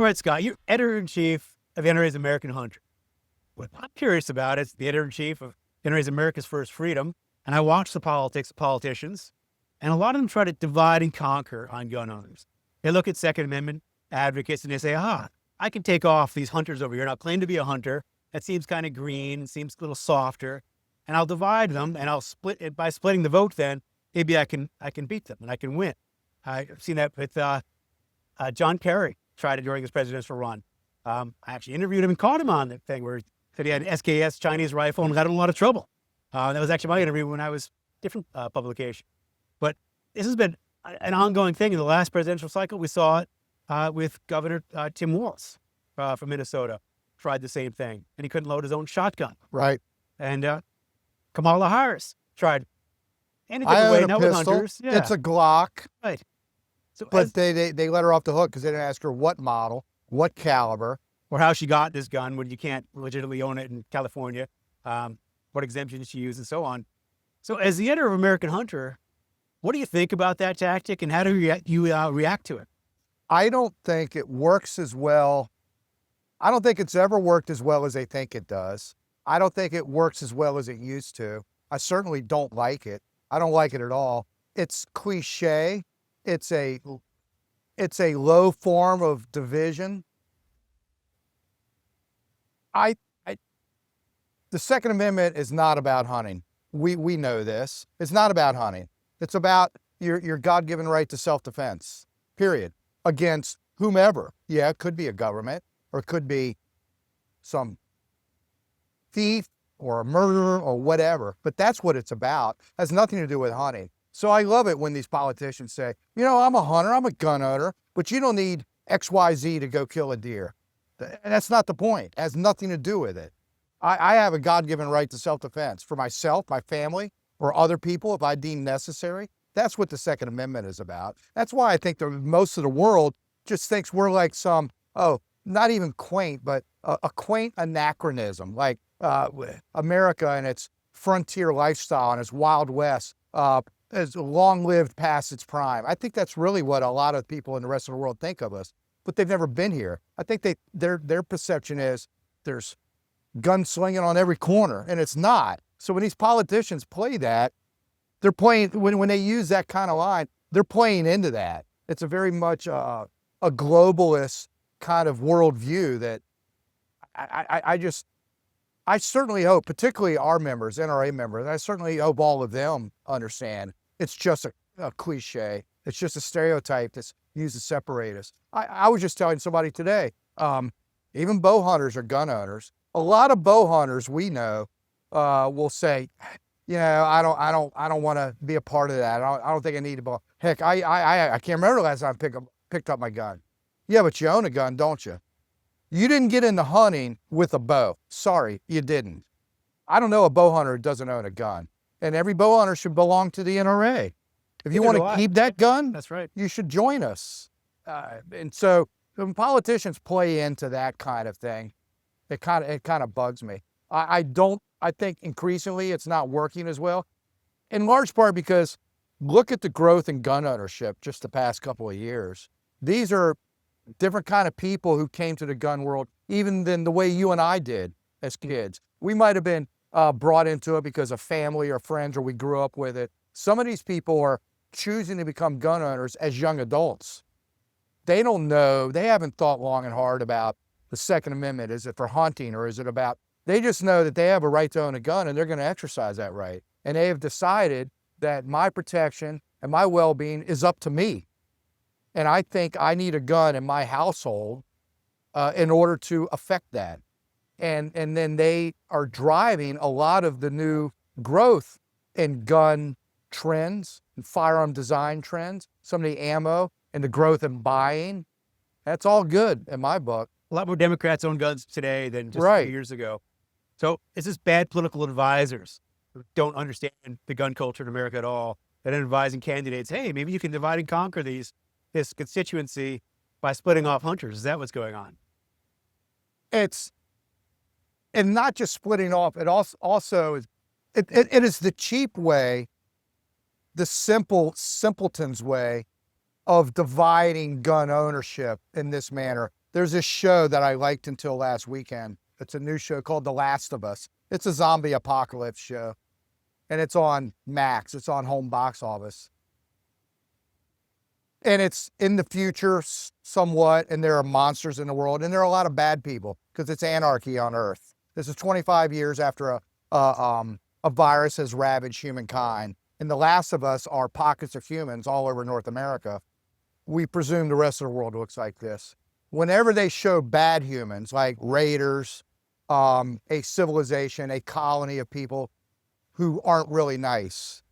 All right, Scott, you're editor-in-chief of NRA's American Hunter. What I'm curious about is the editor-in-chief of NRA's America's First Freedom, and I watch the politics of politicians, and a lot of them try to divide and conquer on gun owners. They look at Second Amendment advocates and they say, I can take off these hunters over here, and I'll claim to be a hunter. That seems kind of green, seems a little softer, and I'll divide them, and I'll split it by splitting the vote. Then maybe I can beat them and I can win. I've seen that with John Kerry tried it during his presidential run. I actually interviewed him and caught him on that thing where he said he had an SKS Chinese rifle and got in a lot of trouble. That was actually my interview when I was different publication. But this has been an ongoing thing in the last presidential cycle. We saw it with Governor Tim Walz from Minnesota. Tried the same thing, and he couldn't load his own shotgun. Right. And Kamala Harris tried. And I own now a with pistol. hunters. Yeah. It's a Glock. Right. So but they let her off the hook because they didn't ask her what model, what caliber. Or how she got this gun when you can't legitimately own it in California, what exemptions she used, and so on. So as the editor of American Hunter, what do you think about that tactic, and how do you react to it? I don't think it works as well. I don't think it's ever worked as well as they think it does. I don't think it works as well as it used to. I certainly don't like it. I don't like it at all. It's cliche. It's a low form of division. The Second Amendment is not about hunting. We know this. It's not about hunting. It's about your God-given right to self-defense, period, against whomever. Yeah, it could be a government, or it could be some thief or a murderer or whatever, but that's what it's about. It has nothing to do with hunting. So I love it when these politicians say, I'm a hunter, I'm a gun owner, but you don't need XYZ to go kill a deer. And that's not the point. It has nothing to do with it. I have a God-given right to self-defense for myself, my family, or other people if I deem necessary. That's what the Second Amendment is about. That's why I think most of the world just thinks we're like some, not even quaint, but a quaint anachronism, like America and its frontier lifestyle and its Wild West has long-lived past its prime. I think that's really what a lot of people in the rest of the world think of us, but they've never been here. I think their perception is there's gunslinging on every corner, and it's not. So when these politicians play that, they're playing, when they use that kind of line, they're playing into that. It's a very much a globalist kind of worldview that I certainly hope, particularly our members, NRA members, I certainly hope all of them understand it's just a cliche. It's just a stereotype that's used to separate us. I was just telling somebody today, even bow hunters are gun owners. A lot of bow hunters we know will say, I don't want to be a part of that. I don't think I need to bow. Heck, I can't remember the last time I picked up my gun. Yeah, but you own a gun, don't you? You didn't get into hunting with a bow. Sorry, you didn't. I don't know a bow hunter who doesn't own a gun. And every bow hunter should belong to the NRA. If you want to keep that gun, that's right, you should join us. And so when politicians play into that kind of thing, it kind of bugs me. I think increasingly it's not working as well, in large part because look at the growth in gun ownership just the past couple of years. These are different kind of people who came to the gun world, even than the way you and I did as kids. We might have been brought into it because of family or friends, or we grew up with it. Some of these people are choosing to become gun owners as young adults. They don't know, they haven't thought long and hard about the Second Amendment. Is it for hunting, or is it about, they just know that they have a right to own a gun and they're going to exercise that right. And they have decided that my protection and my well-being is up to me. And I think I need a gun in my household in order to affect that. And then they are driving a lot of the new growth in gun trends and firearm design trends, some of the ammo and the growth in buying. That's all good in my book. A lot more Democrats own guns today than just Right. a few years ago. So is this bad political advisors who don't understand the gun culture in America at all, that are advising candidates, hey, maybe you can divide and conquer this constituency by splitting off hunters? Is that what's going on? And not just splitting off, it also is, it is the cheap way, the simpleton's way of dividing gun ownership in this manner. There's this show that I liked until last weekend. It's a new show called The Last of Us. It's a zombie apocalypse show, and it's on Max. It's on home box office. And it's in the future somewhat, and there are monsters in the world, and there are a lot of bad people because it's anarchy on Earth. This is 25 years after a virus has ravaged humankind. And The Last of Us are pockets of humans all over North America. We presume the rest of the world looks like this. Whenever they show bad humans, like raiders, a civilization, a colony of people who aren't really nice,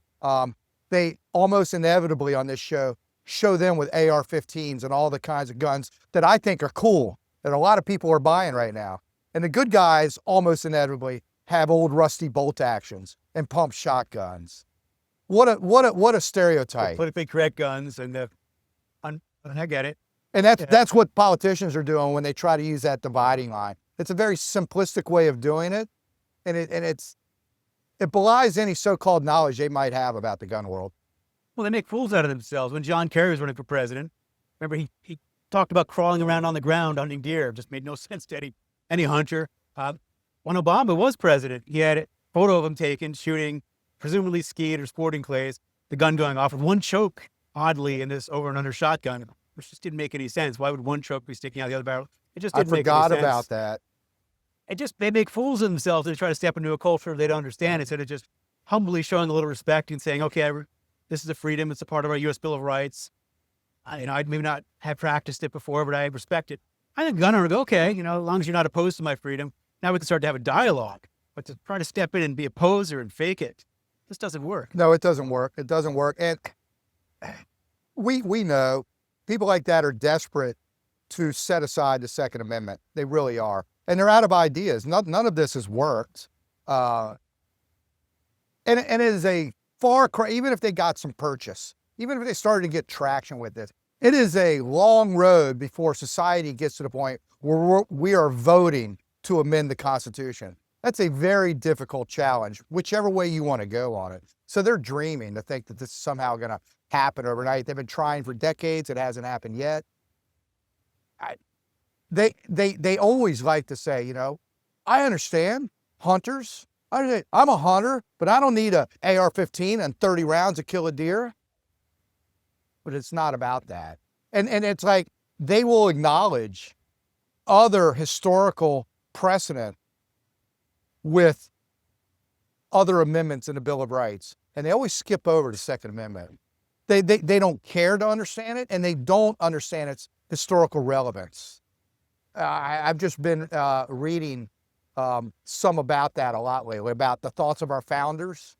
they almost inevitably on this show them with AR-15s and all the kinds of guns that I think are cool, that a lot of people are buying right now. And the good guys almost inevitably have old rusty bolt actions and pump shotguns. What a stereotype. Politically correct guns and I get it. And that's what politicians are doing when they try to use that dividing line. It's a very simplistic way of doing it, and it belies any so-called knowledge they might have about the gun world. Well, they make fools out of themselves. When John Kerry was running for president, remember he talked about crawling around on the ground hunting deer. It just made no sense to any hunter. When Obama was president, he had a photo of him taken shooting presumably skeet or sporting clays, the gun going off with one choke, oddly, in this over and under shotgun, which just didn't make any sense. Why would one choke be sticking out the other barrel? It just didn't make any sense. I forgot about that. They make fools of themselves. They try to step into a culture they don't understand instead of just humbly showing a little respect and saying, okay, this is a freedom. It's a part of our U.S. Bill of Rights. I'd maybe not have practiced it before, but I respect it. I think gun owner, okay, as long as you're not opposed to my freedom, now we can start to have a dialogue. But to try to step in and be a poser and fake it, this doesn't work. No, it doesn't work. It doesn't work. And we know people like that are desperate to set aside the Second Amendment. They really are. And they're out of ideas. None of this has worked. And it is a far cry, even if they got some purchase, even if they started to get traction with this, it is a long road before society gets to the point where we are voting to amend the Constitution. That's a very difficult challenge, whichever way you want to go on it. So they're dreaming to think that this is somehow going to happen overnight. They've been trying for decades. It hasn't happened yet. They always like to say, I understand hunters. I'm a hunter, but I don't need a AR-15 and 30 rounds to kill a deer. But it's not about that. And it's like they will acknowledge other historical precedent with other amendments in the Bill of Rights. And they always skip over the Second Amendment. They don't care to understand it, and they don't understand its historical relevance. I've just been reading some about that a lot lately, about the thoughts of our founders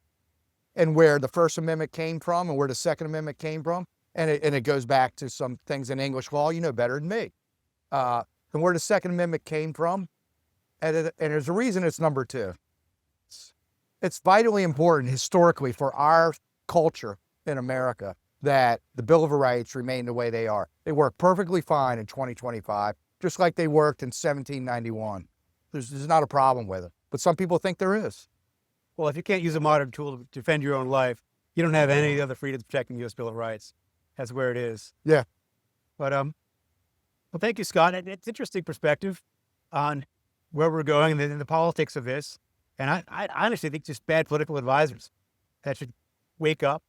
and where the First Amendment came from and where the Second Amendment came from. And it goes back to some things in English law you know better than me. And where the Second Amendment came from, and there's a reason it's number 2. It's vitally important historically for our culture in America that the Bill of Rights remain the way they are. They work perfectly fine in 2025, just like they worked in 1791. There's not a problem with it, but some people think there is. Well, if you can't use a modern tool to defend your own life, you don't have any other freedoms protecting the U.S. Bill of Rights. That's where it is. Yeah. But well, thank you, Scott. It's interesting perspective on where we're going and the politics of this. And I honestly think just bad political advisors that should wake up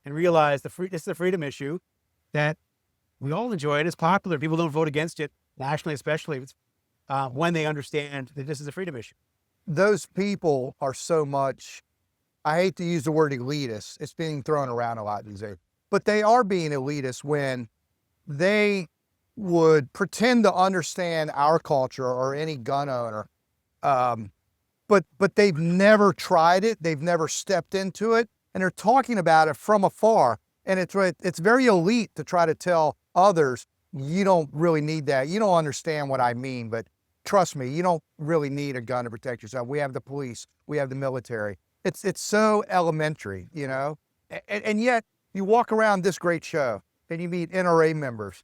and realize this is a freedom issue that we all enjoy. It is popular. People don't vote against it, nationally especially, when they understand that this is a freedom issue. Those people are so much, I hate to use the word elitist. It's being thrown around a lot these days. But they are being elitist when they would pretend to understand our culture or any gun owner, but they've never tried it. They've never stepped into it, and they're talking about it from afar. And it's very elite to try to tell others, you don't really need that. You don't understand what I mean, but trust me, you don't really need a gun to protect yourself. We have the police. We have the military. It's so elementary, and yet you walk around this great show and you meet NRA members.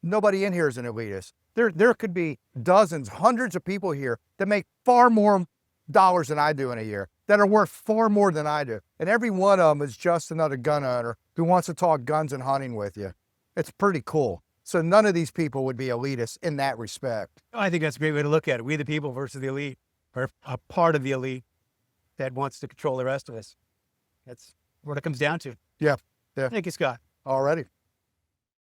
Nobody in here is an elitist. There could be dozens, hundreds of people here that make far more dollars than I do in a year, that are worth far more than I do. And every one of them is just another gun owner who wants to talk guns and hunting with you. It's pretty cool. So none of these people would be elitists in that respect. I think that's a great way to look at it. We the people versus the elite, or a part of the elite that wants to control the rest of us. That's what it comes down to. Yeah. Yeah. Thank you, Scott. Already.